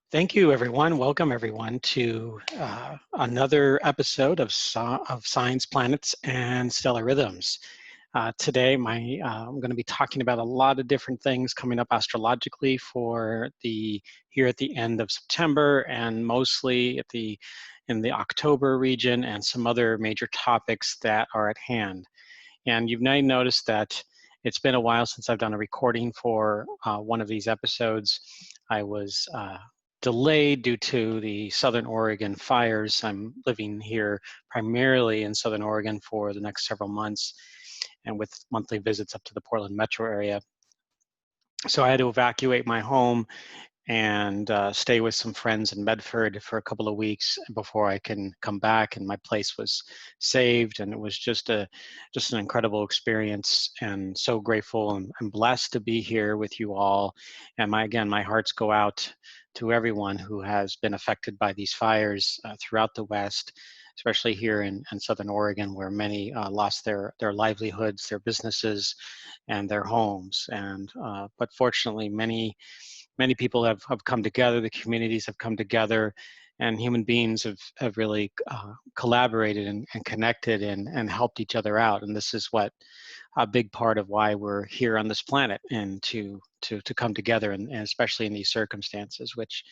Thank you, everyone. Welcome, everyone, to another episode of Signs, Planets, and Stellar Rhythms. Today, I'm going to be talking about a lot of different things coming up astrologically for here at the end of September, and mostly in the October region, and some other major topics that are at hand. And you may notice that it's been a while since I've done a recording for one of these episodes. I was delayed due to the Southern Oregon fires. I'm living here primarily in Southern Oregon for the next several months, and with monthly visits up to the Portland metro area. So I had to evacuate my home and stay with some friends in Medford for a couple of weeks before I can come back. And my place was saved, and it was just an incredible experience. And so grateful and blessed to be here with you all. And my hearts go out to everyone who has been affected by these fires throughout the West, especially here in Southern Oregon, where many lost their livelihoods, their businesses, and their homes. And but fortunately, many people have come together, the communities have come together, and human beings have really collaborated and connected and helped each other out. And this is what a big part of why we're here on this planet, and to come together, and especially in these circumstances, which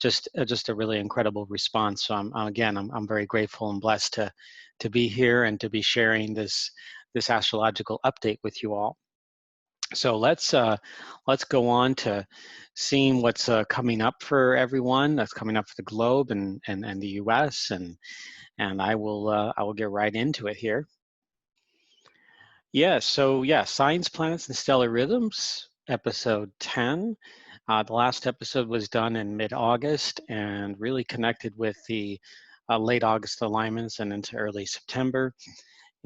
just a really incredible response. So I'm very grateful and blessed to be here and to be sharing this astrological update with you all. So let's go on to seeing what's coming up for everyone. That's coming up for the globe and the U.S. and I will get right into it here. Signs, Planets, and Stellar Rhythms, episode 10. The last episode was done in mid-August and really connected with the late August alignments and into early September.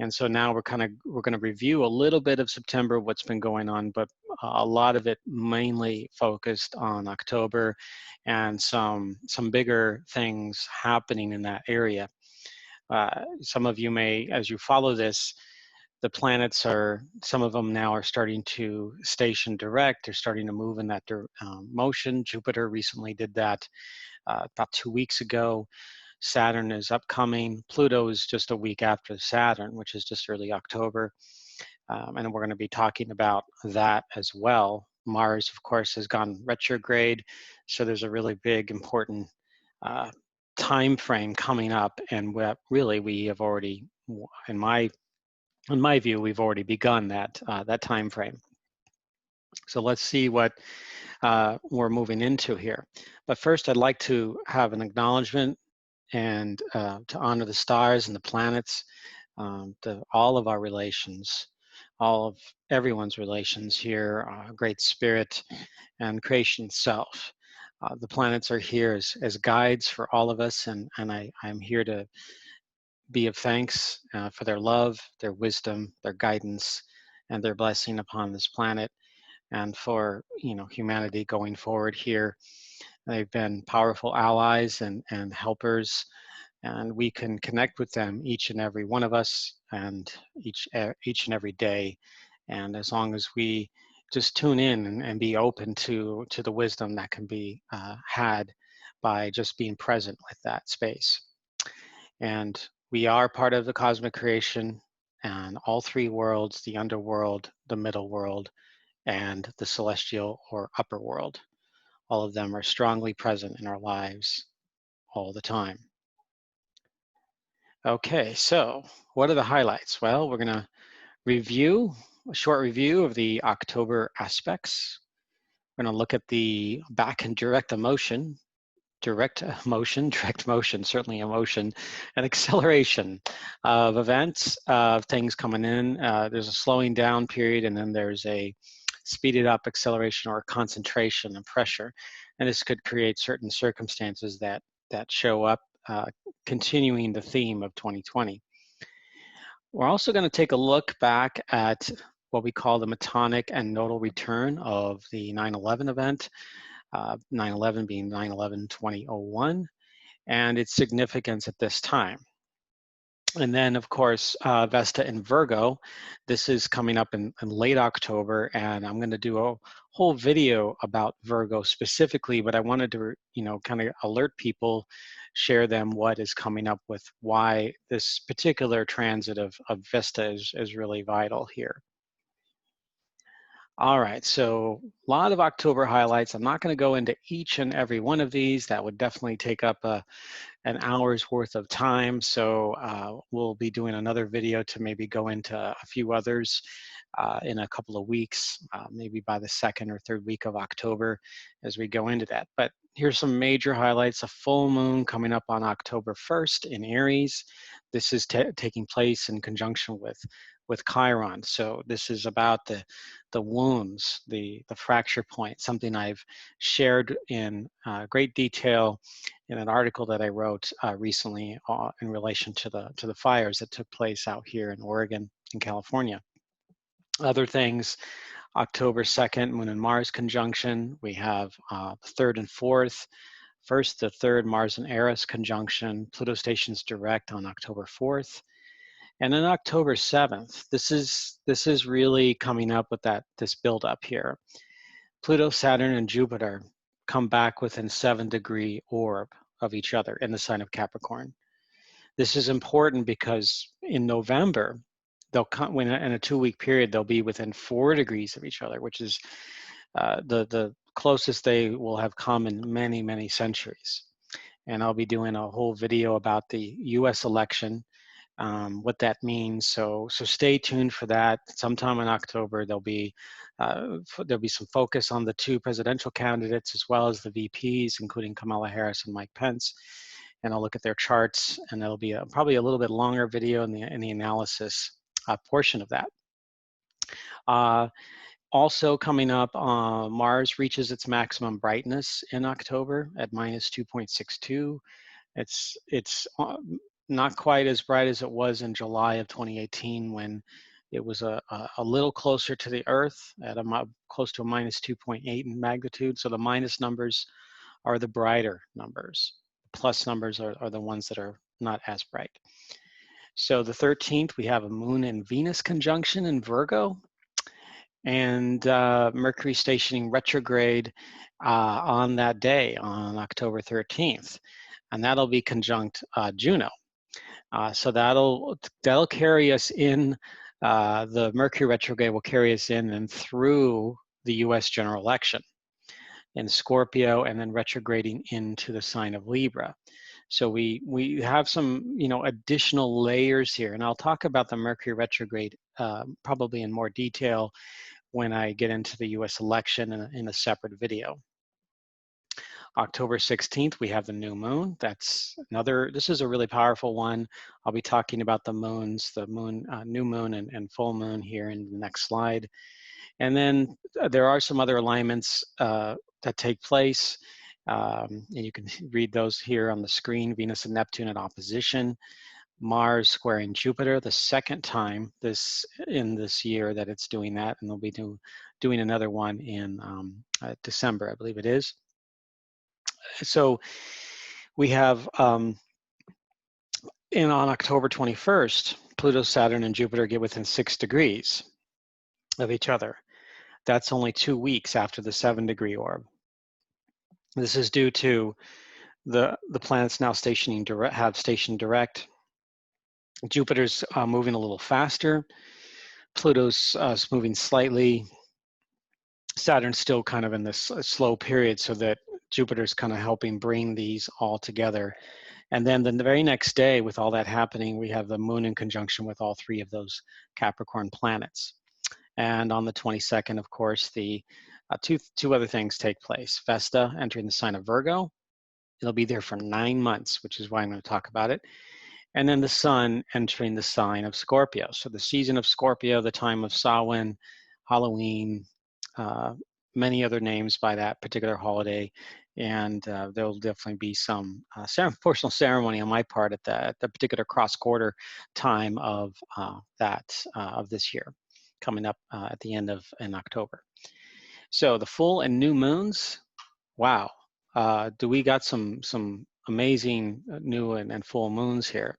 And so now we're going to review a little bit of September, what's been going on, but a lot of it mainly focused on October and some bigger things happening in that area. Some of you may, as you follow this, the planets some of them now are starting to station direct. They're starting to move in that motion. Jupiter recently did that about 2 weeks ago. Saturn is upcoming. Pluto is just a week after Saturn, which is just early October. And we're going to be talking about that as well. Mars, of course, has gone retrograde. So there's a really big, important time frame coming up. And really, we have already, in my view, we've already begun that time frame. So let's see what we're moving into here. But first, I'd like to have an acknowledgement and to honor the stars and the planets, all of our relations, all of everyone's relations here, Great Spirit and creation itself. The planets are here as guides for all of us, and I'm here to be of thanks for their love, their wisdom, their guidance, and their blessing upon this planet, and for humanity going forward here. They've been powerful allies and helpers, and we can connect with them, each and every one of us, and each and every day. And as long as we just tune in and be open to the wisdom that can be had by just being present with that space. And we are part of the cosmic creation, and all three worlds, the underworld, the middle world, and the celestial or upper world. All of them are strongly present in our lives all the time. Okay, so what are the highlights? Well, we're going to review a short review of the October aspects. We're going to look at the back and direct motion, certainly emotion, and acceleration of events, of things coming in. There's a slowing down period, and then there's a speeded up acceleration or concentration and pressure. And this could create certain circumstances that show up, continuing the theme of 2020. We're also going to take a look back at what we call the metonic and nodal return of the 9/11 event, 9/11 being 9/11/2001, and its significance at this time. And then, of course, Vesta in Virgo. This is coming up in late October, and I'm going to do a whole video about Virgo specifically, but I wanted to, kind of alert people, share them what is coming up with why this particular transit of Vesta is really vital here. All right, so a lot of October highlights. I'm not going to go into each and every one of these. That would definitely take up an hour's worth of time. So we'll be doing another video to maybe go into a few others in a couple of weeks, maybe by the 2nd or 3rd week of October as we go into that. But here's some major highlights. A full moon coming up on October 1st in Aries. This is taking place in conjunction with Chiron. So this is about the wounds, the fracture point, something I've shared in great detail in an article that I wrote recently in relation to the fires that took place out here in Oregon and California. Other things, October 2nd, Moon and Mars conjunction. We have the 3rd and 4th. First, the 3rd, Mars and Eris conjunction. Pluto stations direct on October 4th. And then October 7th, this is really coming up with this buildup here. Pluto, Saturn, and Jupiter come back within 7-degree orb of each other in the sign of Capricorn. This is important because in November, they'll come in a 2-week period, they'll be within 4 degrees of each other, which is the closest they will have come in many, many centuries. And I'll be doing a whole video about the US election, what that means. So stay tuned for that. Sometime in October, there'll be some focus on the 2 presidential candidates as well as the VPs, including Kamala Harris and Mike Pence. And I'll look at their charts, and it'll be probably a little bit longer video in the analysis portion of that. Also coming up, Mars reaches its maximum brightness in October at -2.62. It's not quite as bright as it was in July of 2018 when it was a little closer to the Earth at close to a -2.8 in magnitude. So the minus numbers are the brighter numbers. Plus numbers are the ones that are not as bright. So the 13th, we have a Moon and Venus conjunction in Virgo, and Mercury stationing retrograde on that day, on October 13th. And that'll be conjunct Juno. So that'll carry us in, the Mercury retrograde will carry us in and through the US general election in Scorpio, and then retrograding into the sign of Libra. So we have some additional layers here, and I'll talk about the Mercury retrograde probably in more detail when I get into the US election in a separate video. October 16th, we have the new moon. This is a really powerful one. I'll be talking about the moons, new moon and full moon here in the next slide. And then there are some other alignments that take place. And you can read those here on the screen. Venus and Neptune in opposition. Mars squaring Jupiter, the 2nd time in this year that it's doing that, and they'll be doing another one in December, I believe it is. So we have on October 21st, Pluto, Saturn, and Jupiter get within 6 degrees of each other. That's only 2 weeks after the 7-degree orb. This is due to the planets now stationed direct. Jupiter's moving a little faster. Pluto's moving slightly. Saturn's still kind of in this slow period, so that Jupiter's kind of helping bring these all together. And then the very next day, with all that happening, we have the moon in conjunction with all 3 of those Capricorn planets. And on the 22nd, of course, the two other things take place. Vesta entering the sign of Virgo. It'll be there for 9 months, which is why I'm going to talk about it. And then the sun entering the sign of Scorpio. So the season of Scorpio, the time of Samhain, Halloween, many other names by that particular holiday. And there'll definitely be some portional ceremony on my part at the particular cross-quarter time of this year, coming up at the end in October. So the full and new moons, wow. Do we got some amazing new and full moons here.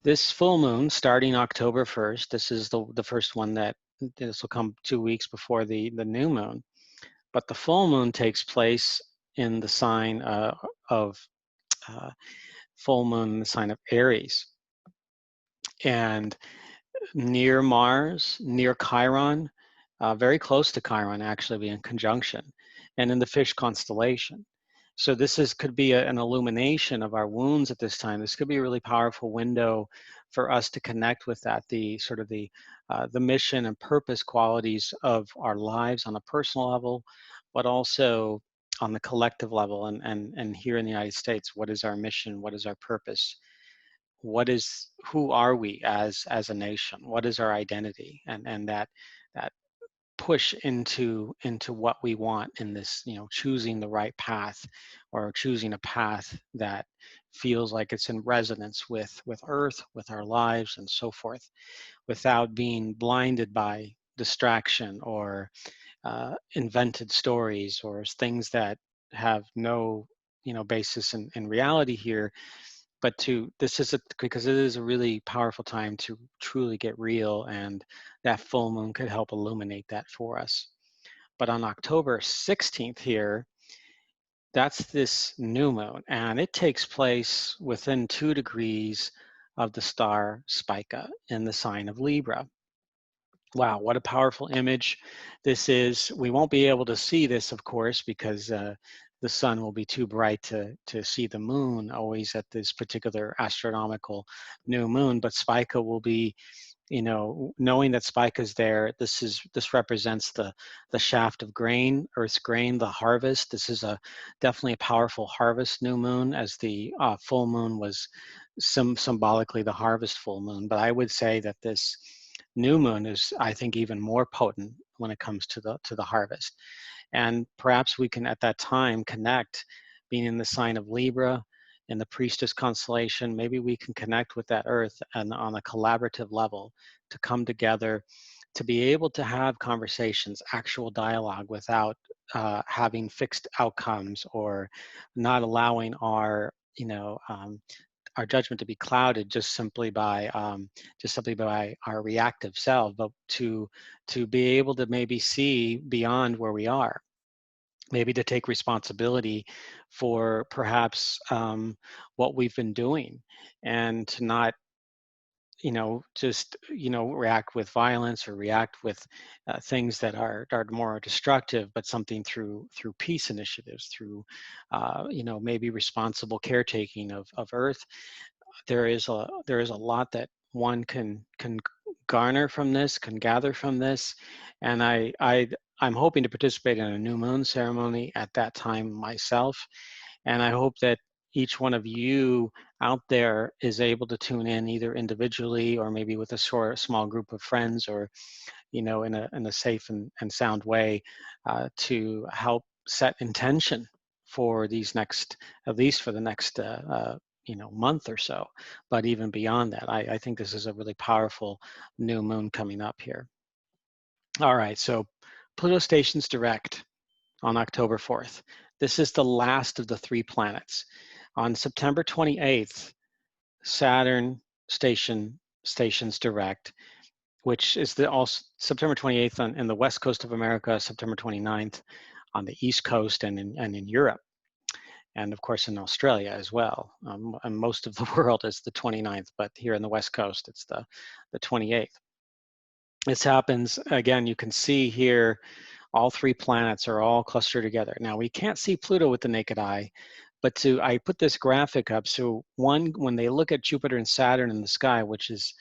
This full moon starting October 1st, this is the first one that, this will come 2 weeks before the new moon, but the full moon takes place in the sign of uh, full moon in the sign of Aries. And near Mars, near Chiron, very close to Chiron, actually, be in conjunction, and in the fish constellation. So this could be an illumination of our wounds at this time. This could be a really powerful window for us to connect with that, the sort of the mission and purpose qualities of our lives on a personal level, but also on the collective level. And here in the United States, what is our mission? What is our purpose? Who are we as a nation? What is our identity? And that push into what we want in this, choosing the right path, or choosing a path that feels like it's in resonance with Earth, with our lives, and so forth, without being blinded by distraction or invented stories or things that have no basis in reality here. But because it is a really powerful time to truly get real, and that full moon could help illuminate that for us. But on October 16th here, that's this new moon, and it takes place within 2 degrees of the star Spica in the sign of Libra. Wow, what a powerful image this is. We won't be able to see this, of course, because the sun will be too bright to see the moon always at this particular astronomical new moon. But Spica will be, knowing that Spica is there, this represents the shaft of grain, Earth's grain, the harvest. This is definitely a powerful harvest new moon, as the full moon was symbolically the harvest full moon. But I would say that this new moon is, I think, even more potent when it comes to the harvest. And perhaps we can at that time connect, being in the sign of Libra, in the priestess constellation, maybe we can connect with that Earth and on a collaborative level to come together, to be able to have conversations, actual dialogue, without having fixed outcomes, or not allowing our judgment to be clouded just simply by our reactive self, but to be able to maybe see beyond where we are, maybe to take responsibility for perhaps what we've been doing, and to not just react with violence, or react with things that are more destructive, but something through peace initiatives, through maybe responsible caretaking of Earth. There is a lot that one can garner from this, can gather from this, and I'm hoping to participate in a new moon ceremony at that time myself, and I hope that each one of you out there is able to tune in, either individually or maybe with a small group of friends, or in a safe and sound way, to help set intention for these next, at least for the next month or so, but even beyond that. I think this is a really powerful new moon coming up here. All right, so Pluto stations direct on October 4th. This is the last of the 3 planets. On September 28th, Saturn stations direct, which is also September 28th in the west coast of America, September 29th on the east coast, and in Europe, and of course in Australia as well. And most of the world is the 29th, but here in the west coast, it's the 28th. This happens, again, you can see here, all 3 planets are all clustered together. Now, we can't see Pluto with the naked eye, but I put this graphic up. So when they look at Jupiter and Saturn in the sky, which is,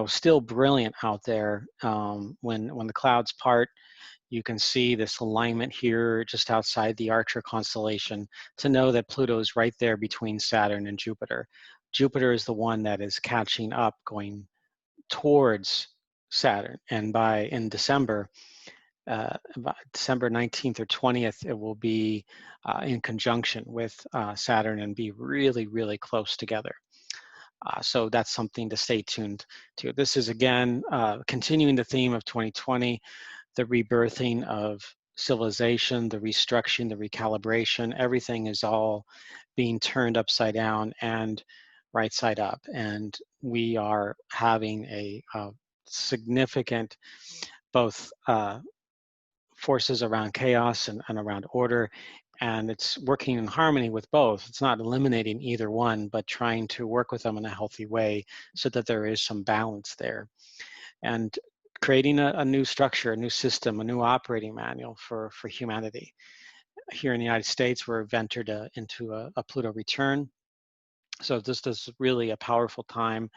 still brilliant out there, when the clouds part, you can see this alignment here just outside the Archer constellation, to know that Pluto is right there between Saturn and Jupiter. Jupiter is the one that is catching up, going towards Saturn, and in December, about December 19th or 20th, it will be in conjunction with Saturn and be really, really close together. So that's something to stay tuned to. This is, again, continuing the theme of 2020, the rebirthing of civilization, the restructuring, the recalibration. Everything is all being turned upside down, and right side up, and we are having a significant both forces around chaos and around order, and it's working in harmony with both. It's not eliminating either one, but trying to work with them in a healthy way so that there is some balance there. And creating a new structure, a new system, a new operating manual for humanity. Here in the United States, we're entered into a Pluto return. So this is really a powerful time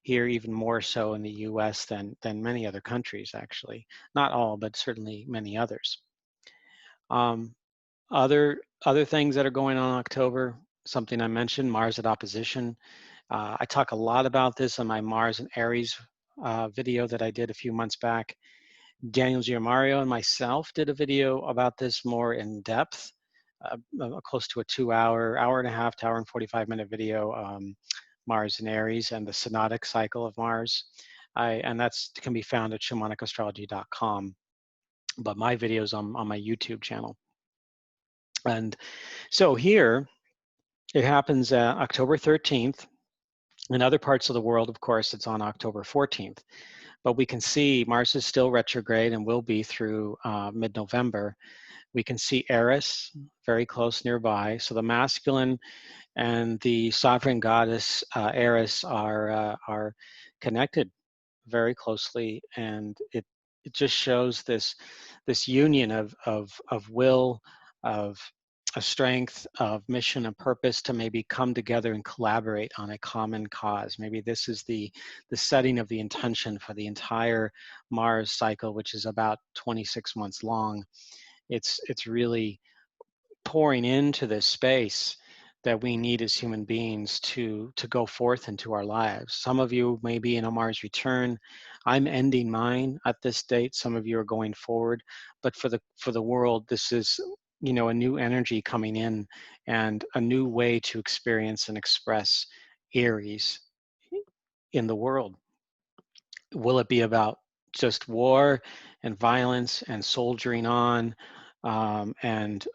here, even more so in the US than many other countries, actually. Not all, but certainly many others. Um, other things that are going on in October, something I mentioned, Mars at opposition. I talk a lot about this on my Mars and Aries video that I did a few months back. Daniel Giamario and myself did a video about this more in depth, close to a 2-hour, hour and a half to hour and 45-minute video, Mars and Aries and the synodic cycle of Mars. And that's can be found at shamanikastrology.com. But my video's on my YouTube channel. And so here, it happens October 13th. In other parts of the world, of course, it's on October 14th. But we can see Mars is still retrograde and will be through mid-November. We can see Heiress very close nearby. So the masculine and the sovereign goddess Aries are connected very closely, and it just shows this union of will, of a strength, of mission and purpose to maybe come together and collaborate on a common cause. Maybe this is the setting of the intention for the entire Mars cycle, which is about 26 months long. It's really pouring into this space that we need as human beings to go forth into our lives. Some of you may be in a Mars return. I'm ending mine at this date. Some of you are going forward, but for the world, this is, you know, a new energy coming in and a new way to experience and express Aries in the world. Will it be about just war and violence and soldiering on, and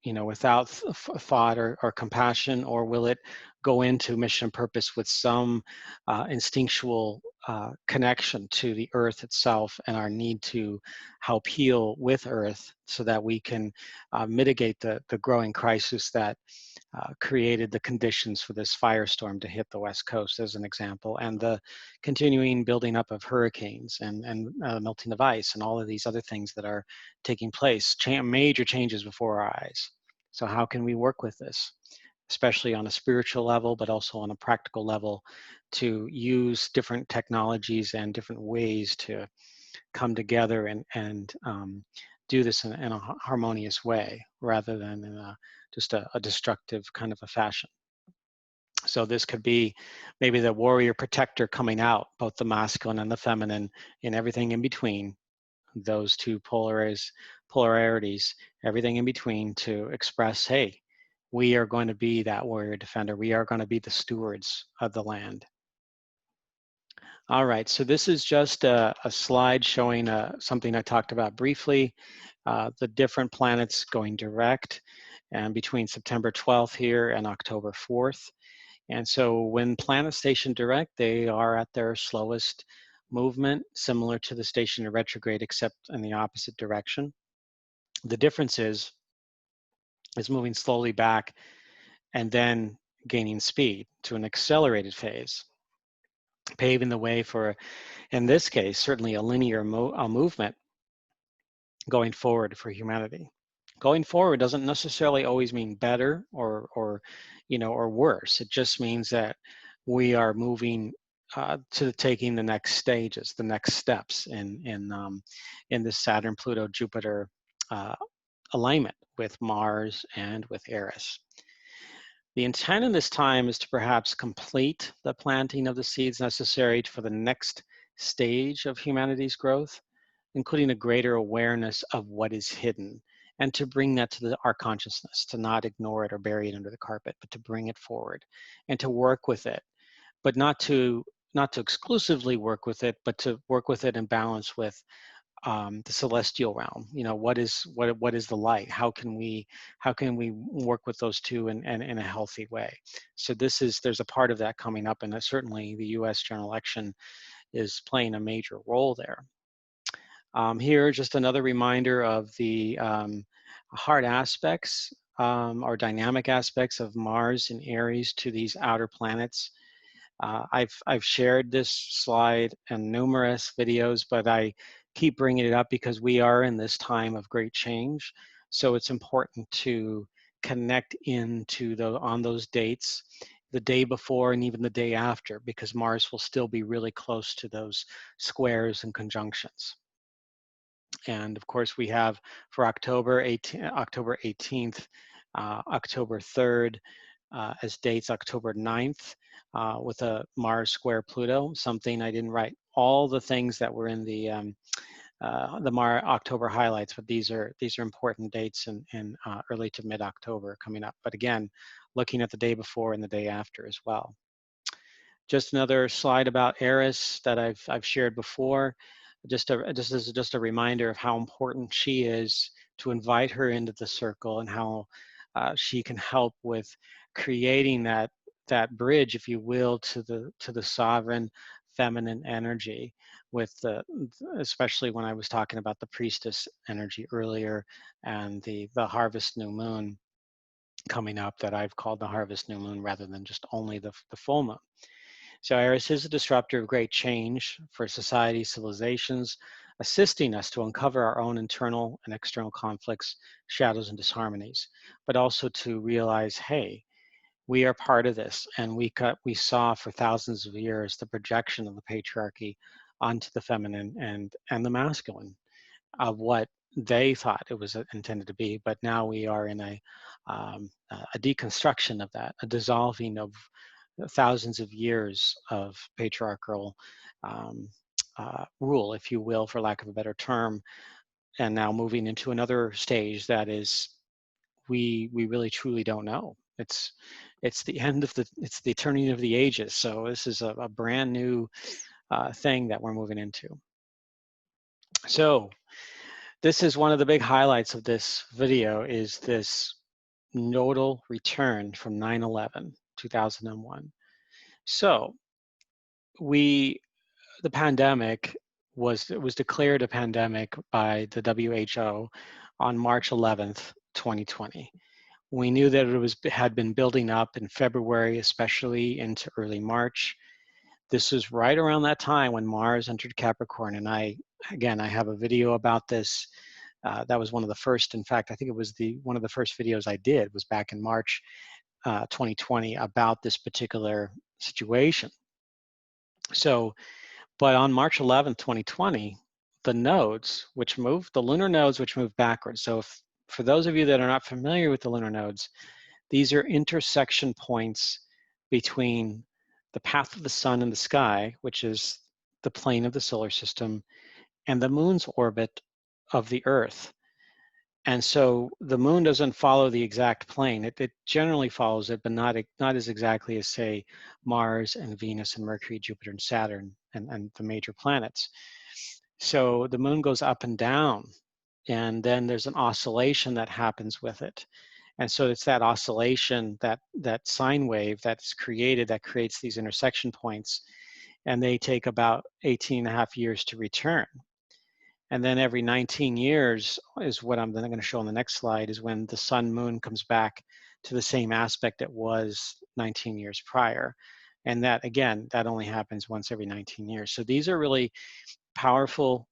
you know, without thought or compassion, or will it go into mission and purpose with some instinctual connection to the earth itself and our need to help heal with earth so that we can mitigate the growing crisis that created the conditions for this firestorm to hit the West Coast, as an example, and the continuing building up of hurricanes and melting of ice and all of these other things that are taking place, major changes before our eyes. So how can we work with this, especially on a spiritual level, but also on a practical level, to use different technologies and different ways to come together and do this in a harmonious way, rather than in just a destructive kind of a fashion. So this could be maybe the warrior protector coming out, both the masculine and the feminine, and everything in between, those two polarities, everything in between, to express, hey, we are going to be that warrior defender. We are going to be the stewards of the land. All right, so this is just a slide showing something I talked about briefly, the different planets going direct, and between September 12th here and October 4th. And so when planets station direct, they are at their slowest movement, similar to the station in retrograde, except in the opposite direction. The difference is moving slowly back and then gaining speed to an accelerated phase, paving the way for, in this case, certainly a linear movement going forward for humanity. Going forward doesn't necessarily always mean better or you know, or worse. It just means that we are moving to taking the next stages, the next steps in the Saturn, Pluto, Jupiter alignment with Mars and with Eris. The intent in this time is to perhaps complete the planting of the seeds necessary for the next stage of humanity's growth, including a greater awareness of what is hidden, and to bring that to our consciousness, to not ignore it or bury it under the carpet, but to bring it forward and to work with it, but not to exclusively work with it, but to work with it in balance with the celestial realm. You know, what is the light? How can we work with those two in a healthy way? So there's a part of that coming up, and certainly the U.S. general election is playing a major role there. Here, just another reminder of the hard aspects or dynamic aspects of Mars and Aries to these outer planets. I've shared this slide in numerous videos, but I keep bringing it up because we are in this time of great change. So it's important to connect into on those dates, the day before and even the day after, because Mars will still be really close to those squares and conjunctions. And of course, we have for October 18th, October 3rd, as dates, October 9th, with a Mars square Pluto, something I didn't write all the things that were in the October highlights, but these are important dates in early to mid-October coming up. But again, looking at the day before and the day after as well. Just another slide about Heiress that I've shared before. Just as a reminder of how important she is, to invite her into the circle, and how she can help with creating that bridge, if you will, to the sovereign feminine energy, with especially when I was talking about the priestess energy earlier, and the harvest new moon coming up, that I've called the harvest new moon rather than just only the full moon. So Aries is a disruptor of great change for society, civilizations, assisting us to uncover our own internal and external conflicts, shadows, and disharmonies, but also to realize, hey, we are part of this, and we saw for thousands of years the projection of the patriarchy onto the feminine and the masculine, of what they thought it was intended to be. But now we are in a deconstruction of that, a dissolving of thousands of years of patriarchal rule, if you will, for lack of a better term, and now moving into another stage that is, we really truly don't know. It's the end of it's the turning of the ages. So this is a brand new thing that we're moving into. So this is one of the big highlights of this video, is this nodal return from 9/11, 2001. So the pandemic was declared a pandemic by the WHO on March 11th, 2020. We knew that it had been building up in February, especially into early March. This was right around that time when Mars entered Capricorn, and I have a video about this. That was one of the first. In fact, I think it was one of the first videos I did was back in March 2020 about this particular situation. So, but on March 11th, 2020, the lunar nodes, which move backwards. So for those of you that are not familiar with the lunar nodes, these are intersection points between the path of the sun in the sky, which is the plane of the solar system, and the moon's orbit of the Earth. And so the moon doesn't follow the exact plane. It generally follows it, but not as exactly as, say, Mars and Venus and Mercury, Jupiter and Saturn and the major planets. So the moon goes up and down, and then there's an oscillation that happens with it. And so it's that oscillation, that sine wave that's created, that creates these intersection points, and they take about 18.5 years to return. And then every 19 years is what I'm then going to show on the next slide, is when the sun moon comes back to the same aspect it was 19 years prior. And that, again, that only happens once every 19 years. So these are really powerful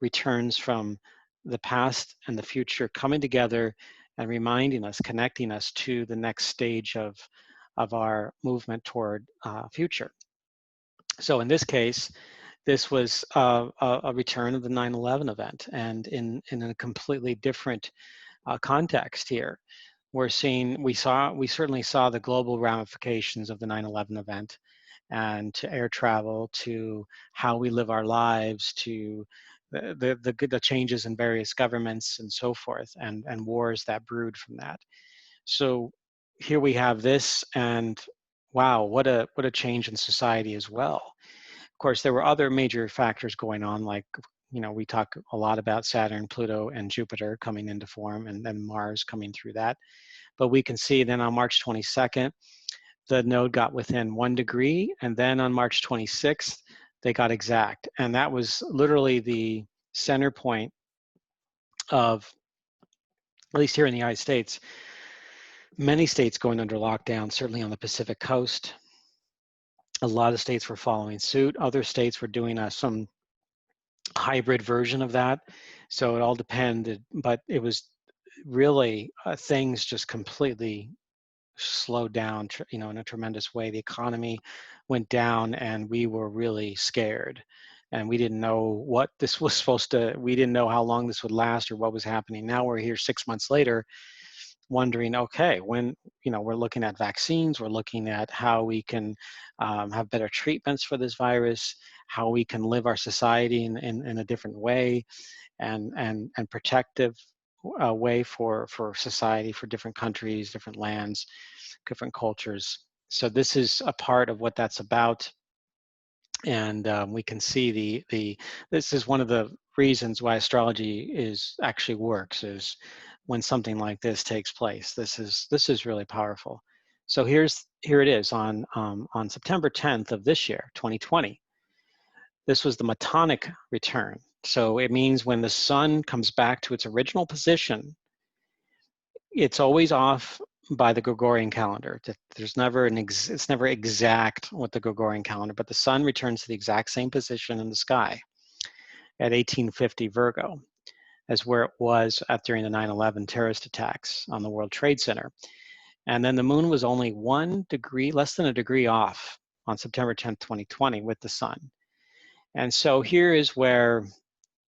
returns from the past and the future coming together and reminding us, connecting us to the next stage of our movement toward future. So in this case, this was a return of the 9/11 event, and in a completely different context here. We certainly saw the global ramifications of the 9/11 event, and to air travel, to how we live our lives, to the changes in various governments and so forth, and wars that brewed from that. So here we have this, and wow, what a change in society as well. Of course, there were other major factors going on, like we talk a lot about Saturn, Pluto, and Jupiter coming into form, and then Mars coming through that. But we can see then on March 22nd, the node got within 1 degree, and then on March 26th, they got exact. And that was literally the center point of, at least here in the United States, many states going under lockdown, certainly on the Pacific coast. A lot of states were following suit. Other states were doing some hybrid version of that. So it all depended, but it was really things just completely slowed down, in a tremendous way. The economy went down, and we were really scared. And we didn't know what this was we didn't know how long this would last or what was happening. Now we're here 6 months later, wondering, okay, when, we're looking at vaccines, we're looking at how we can have better treatments for this virus, how we can live our society in a different way, and protective way for society, for different countries, different lands, different cultures. So this is a part of what that's about. And we can see this is one of the reasons why astrology actually works, is when something like this takes place. This is really powerful. So here it is on September 10th of this year, 2020. This was the Metonic return. So it means when the sun comes back to its original position, it's always off by the Gregorian calendar. There's never it's never exact with the Gregorian calendar, but the sun returns to the exact same position in the sky at 1850 Virgo as where it was during the 9/11 terrorist attacks on the World Trade Center. And then the moon was only 1 degree, less than a degree off on September 10th, 2020 with the sun. And so here is where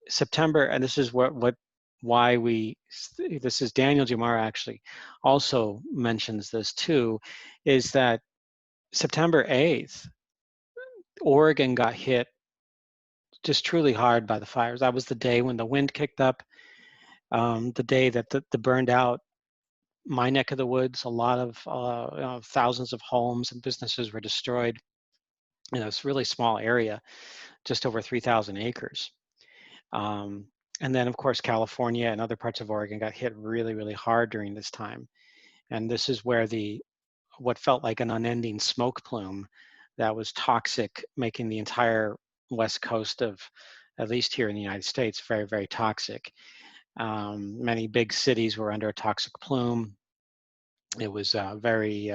September, and this is this is Daniel Jumara actually also mentions this too, is that September 8th, Oregon got hit just truly hard by the fires. That was the day when the wind kicked up, the day that the burned out my neck of the woods. A lot of thousands of homes and businesses were destroyed in this really small area, just over 3,000 acres. And then, of course, California and other parts of Oregon got hit really, really hard during this time. And this is where what felt like an unending smoke plume that was toxic, making the entire west coast of, at least here in the United States, very, very toxic. Many big cities were under a toxic plume. It was very,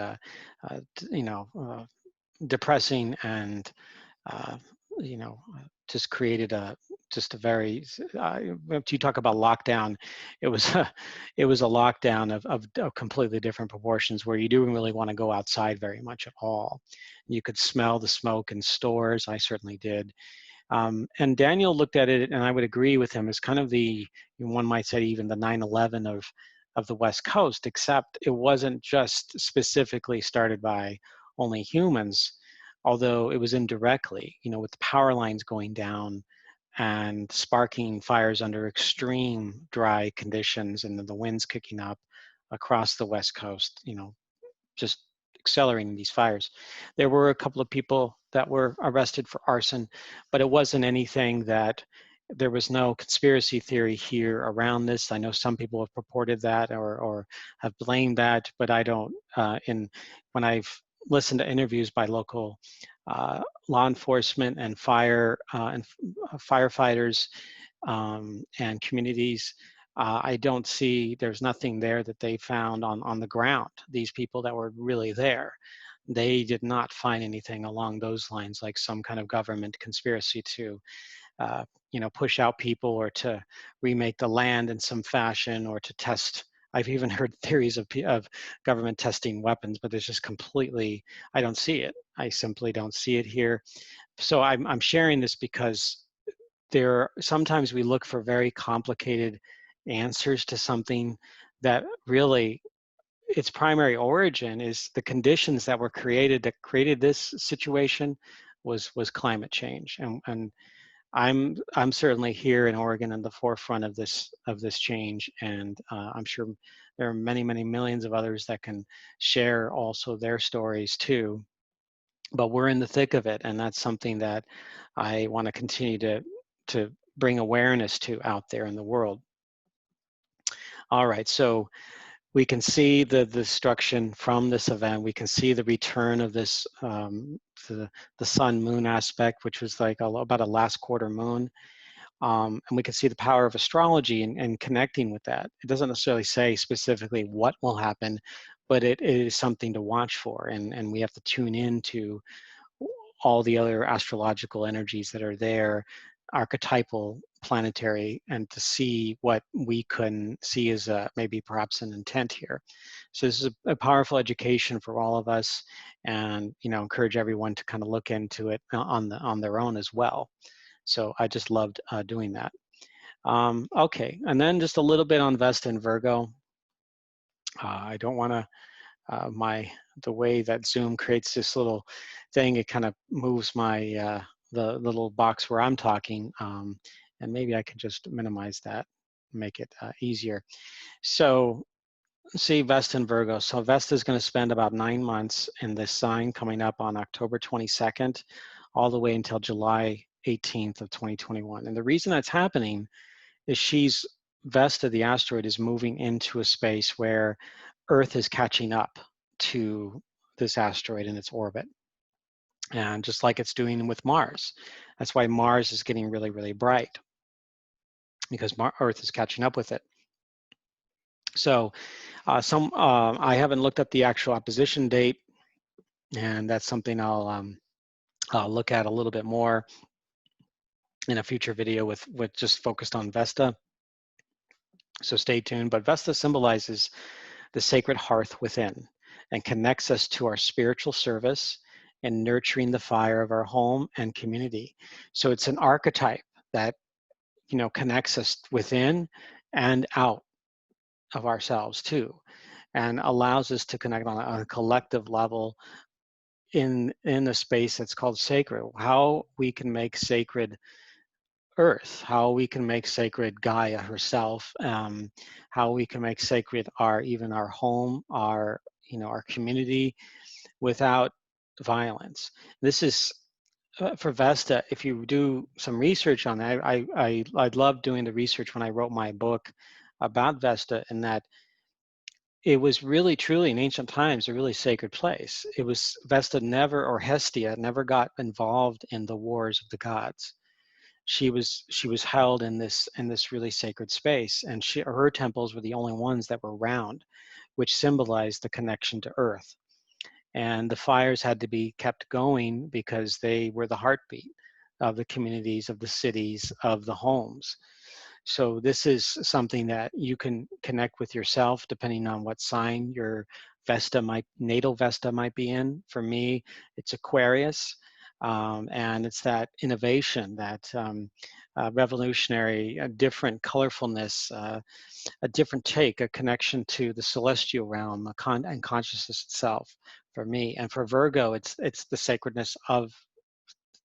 depressing, and just created a very, you talk about lockdown, it was it was a lockdown of completely different proportions, where you didn't really want to go outside very much at all. You could smell the smoke in stores. I certainly did. And Daniel looked at it, and I would agree with him, as kind of one might say, even the 9/11 of the West Coast, except it wasn't just specifically started by only humans, although it was indirectly, with the power lines going down and sparking fires under extreme dry conditions, and then the winds kicking up across the West Coast, just accelerating these fires. There were a couple of people that were arrested for arson, but it wasn't anything there was no conspiracy theory here around this. I know some people have purported that or have blamed that, but I don't. When I've listened to interviews by local law enforcement and firefighters and communities, I don't see, there's nothing there that they found on the ground. These people that were really there, they did not find anything along those lines, like some kind of government conspiracy to push out people, or to remake the land in some fashion, or to test. I've even heard theories of government testing weapons, but there's just completely, I don't see it. I simply don't see it here. So I'm sharing this because sometimes we look for very complicated answers to something that really, its primary origin is the conditions that were created, that created this situation, was climate change. And I'm certainly here in Oregon in the forefront of this change, and I'm sure there are many, many millions of others that can share also their stories too. But we're in the thick of it, and that's something that I want to continue to bring awareness to out there in the world. All right, so we can see the destruction from this event. We can see the return of this, the sun-moon aspect, which was like about a last quarter moon. And we can see the power of astrology and connecting with that. It doesn't necessarily say specifically what will happen, but it is something to watch for. And we have to tune in to all the other astrological energies that are there, archetypal, planetary, and to see what we can see as maybe perhaps an intent here. So this is a powerful education for all of us, and encourage everyone to kind of look into it on their own as well. So I just loved doing that. Okay, and then just a little bit on Vesta and Virgo. I don't want to the way that Zoom creates this little thing, it kind of moves my the little box where I'm talking, and maybe I can just minimize that, make it easier. So see Vesta and Virgo. So Vesta is going to spend about 9 months in this sign, coming up on October 22nd, all the way until July 18th of 2021. And the reason that's happening is Vesta, the asteroid, is moving into a space where Earth is catching up to this asteroid in its orbit. And just like it's doing with Mars. That's why Mars is getting really, really bright, because Earth is catching up with it. So I haven't looked up the actual opposition date, and that's something I'll look at a little bit more in a future video with just focused on Vesta. So stay tuned. But Vesta symbolizes the sacred hearth within and connects us to our spiritual service and nurturing the fire of our home and community. So it's an archetype that connects us within and out of ourselves too, and allows us to connect on a collective level in a space that's called sacred. How we can make sacred Earth, how we can make sacred Gaia herself, how we can make sacred even our home, our community, without violence. This is for Vesta. If you do some research on that, I'd love doing the research when I wrote my book about Vesta, in that it was really truly in ancient times a really sacred place. It was Vesta never, or Hestia never, got involved in the wars of the gods. She was held in this really sacred space, and her temples were the only ones that were round, which symbolized the connection to Earth. And the fires had to be kept going because they were the heartbeat of the communities, of the cities, of the homes. So this is something that you can connect with yourself depending on what sign your natal Vesta might be in. For me, it's Aquarius. And it's that innovation, that revolutionary, different colorfulness, a different take, a connection to the celestial realm, and consciousness itself for me. And for Virgo, it's the sacredness of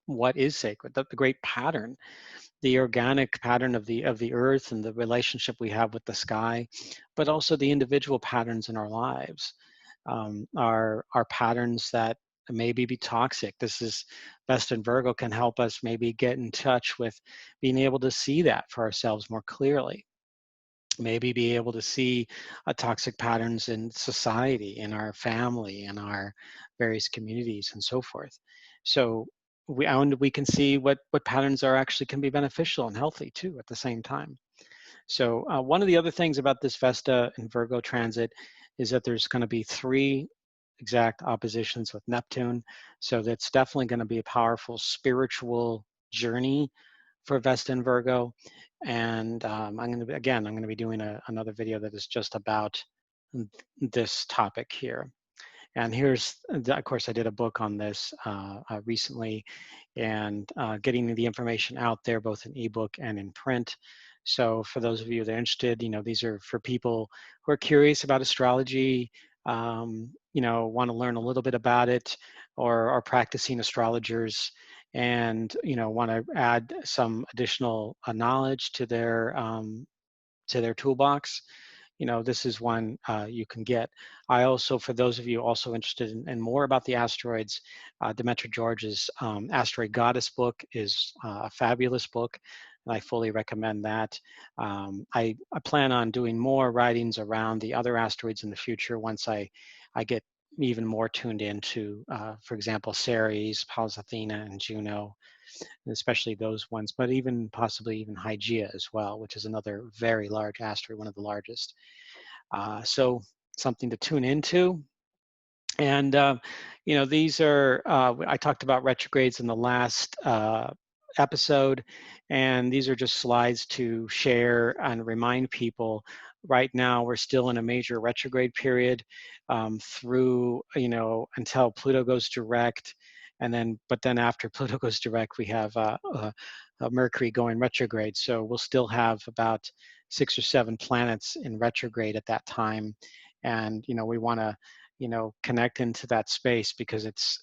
what is sacred, the great pattern, the organic pattern of the earth and the relationship we have with the sky, but also the individual patterns in our lives, are patterns that maybe be toxic. This is Vesta and Virgo can help us maybe get in touch with being able to see that for ourselves more clearly. Maybe be able to see toxic patterns in society, in our family, in our various communities, and so forth. So we can see what patterns can be beneficial and healthy too at the same time. So one of the other things about this Vesta and Virgo transit is that there's going to be 3 exact oppositions with Neptune. So that's definitely going to be a powerful spiritual journey for Vesta and Virgo. And I'm going to be doing another video that is just about this topic here. And of course, I did a book on this recently, and getting the information out there, both in ebook and in print. So for those of you that are interested, these are for people who are curious about astrology, want to learn a little bit about it, or are practicing astrologers, and want to add some additional knowledge to their toolbox. This is one you can get. I also, for those of you also interested in more about the asteroids, Demetra George's Asteroid Goddess book is a fabulous book and I fully recommend that. I plan on doing more writings around the other asteroids in the future once I get even more tuned into, for example, Ceres, Pallas Athena, and Juno, and especially those ones, but even possibly even Hygeia as well, which is another very large asteroid, one of the largest. So something to tune into. And, these are, I talked about retrogrades in the last episode, and these are just slides to share and remind people. Right now, we're still in a major retrograde period through, until Pluto goes direct. But then after Pluto goes direct, we have Mercury going retrograde. So we'll still have about 6 or 7 planets in retrograde at that time. And, we want to connect into that space, because it's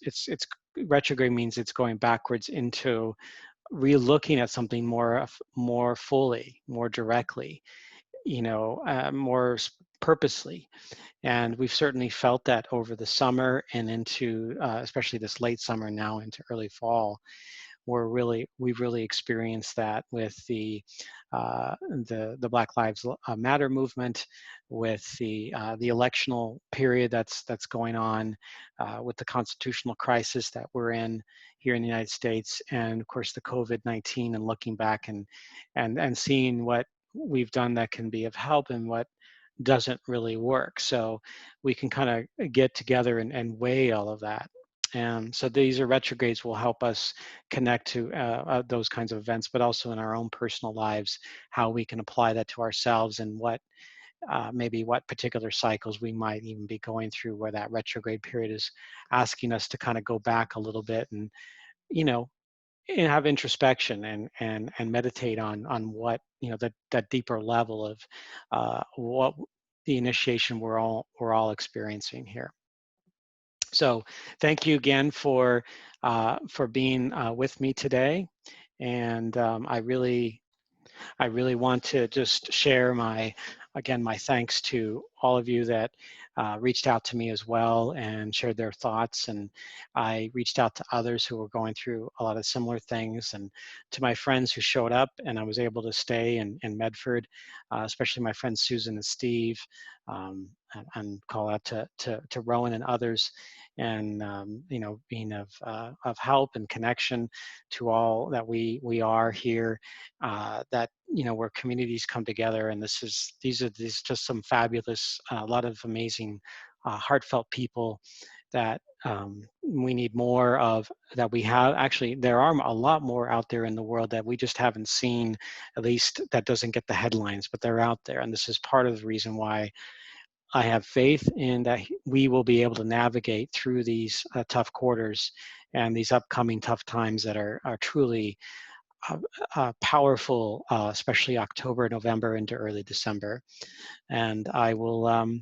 retrograde means it's going backwards into re-looking at something more fully, more directly, more purposely. And we've certainly felt that over the summer and into especially this late summer now into early fall. We've really experienced that with the Black Lives Matter movement, with the electional period that's going on, with the constitutional crisis that we're in here in the United States, and of course the COVID-19, and looking back and seeing what we've done that can be of help and what doesn't really work. So we can kind of get together and weigh all of that. And so these are retrogrades will help us connect to those kinds of events, but also in our own personal lives, how we can apply that to ourselves, and what maybe what particular cycles we might even be going through, where that retrograde period is asking us to kind of go back a little bit and, you know, and have introspection and meditate on what, that deeper level of what the initiation we're all experiencing here. So thank you again for being with me today. And I really want to just share my thanks to all of you that reached out to me as well and shared their thoughts. And I reached out to others who were going through a lot of similar things, and to my friends who showed up and I was able to stay in Medford, especially my friends Susan and Steve, and call out to Rowan and others, and being of help and connection to all that we are here, that where communities come together. And these are just some fabulous, a lot of amazing, heartfelt people that we need more of, that we have. Actually, there are a lot more out there in the world that we just haven't seen, at least that doesn't get the headlines, but they're out there. And this is part of the reason why I have faith in that we will be able to navigate through these tough quarters and these upcoming tough times that are truly powerful, especially October, November into early December. And I will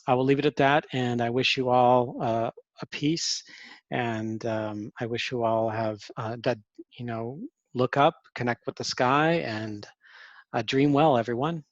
leave it at that. And I wish you all a peace. And I wish you all have that, look up, connect with the sky, and dream well, everyone.